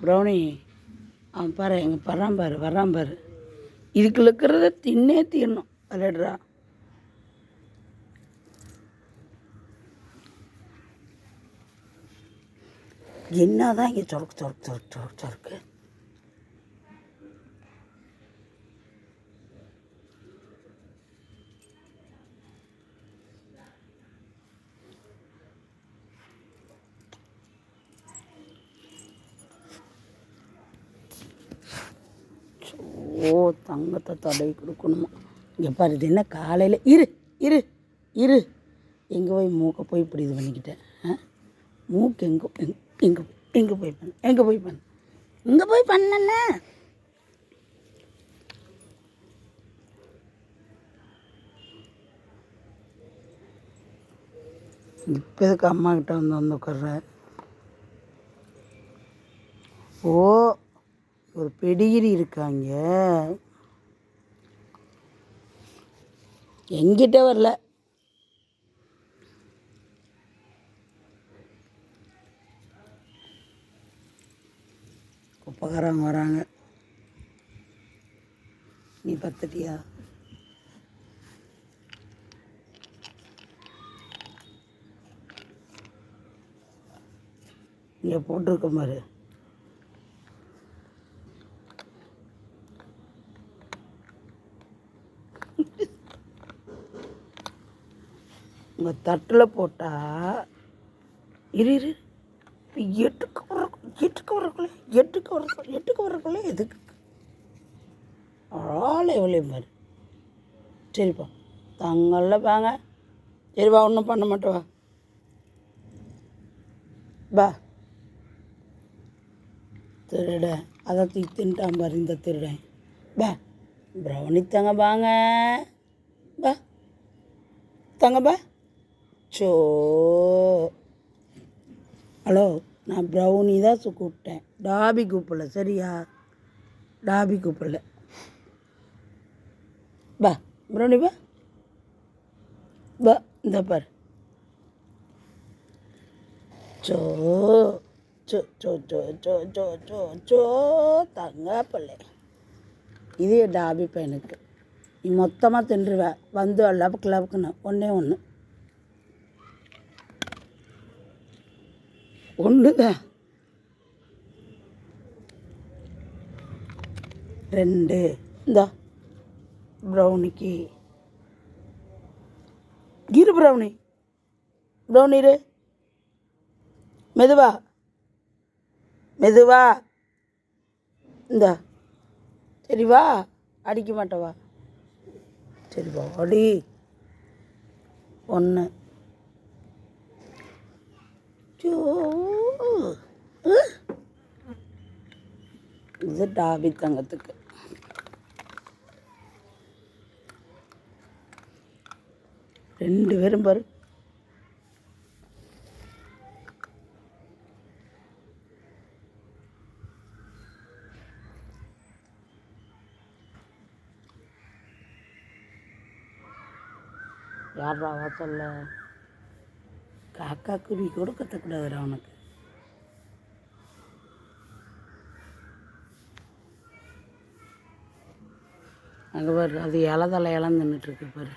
Brownie அவன் பாரு எங்கே வர்றான் பாரு இதுக்குள்ள இருக்கிறத தின்னே தீரணும் விளையாடுறா. என்ன தான் இங்கே சொருக்கு. ஓ தங்கத்தை தடவி கொடுக்கணுமா? இங்கே பாரு இது என்ன காலையில் இரு எங்கே போய் மூக்கை போய் இப்படி இது பண்ணிக்கிட்டேன். மூக்கு எங்கே போய் பண்ணண்ணே. இப்போ எதுக்கு அம்மா கிட்ட வந்து உட்கார்ற? ஓ ஒரு பெடிகிரி இருக்காங்க, எங்கிட்ட வரல. குப்பைக்காரங்க வராங்க. நீ பத்துட்டியா? இங்கே போட்டிருக்க மாதிரி உங்கள் தட்டில் போட்டால் இரு எட்டுக்கு வரக்குள்ளே எதுக்கு ஆளை எவ்வளோ மாதிரி. சரிப்பா தங்கல்ல வாங்க. சரிப்பா ஒன்றும் பண்ண மாட்டேவா பா. திருட அதை தின்ட்டான் பாரு இந்த திருடன். பா ப்ரௌனி தங்க வாங்க பா, தங்க பா. சோ ஹலோ, நான் ப்ரௌனி தான் கூப்பிட்டேன், டாபி கூப்பிடல. சரியா? டாபி கூப்பிடல. பா ப்ரௌனி பா இந்த பார். சோ சோ சோ சோ சோ சோ சோ சோ தங்க பிள்ளை. இதே டாபி பையனுக்கு நீ மொத்தமாக தின்றுவ வந்து லபக்குன்னு ஒன்றுதான் 2 இந்தா ப்ரௌனிக்கு இரு. ப்ரௌனி இரு. மெதுவா இந்தா. சரி வா, அடிக்க மாட்டவா? சரி வா அடி. 1 இது டாபி தங்கத்துக்கு. ரெண்டு பேரும் பாரு. யாரா வாசல்ல? காக்கா குருவி கூட கத்தக்கூடாதுடா அவனுக்கு. அங்கே பாரு அது இலை நின்றுட்டுருக்கு பாரு.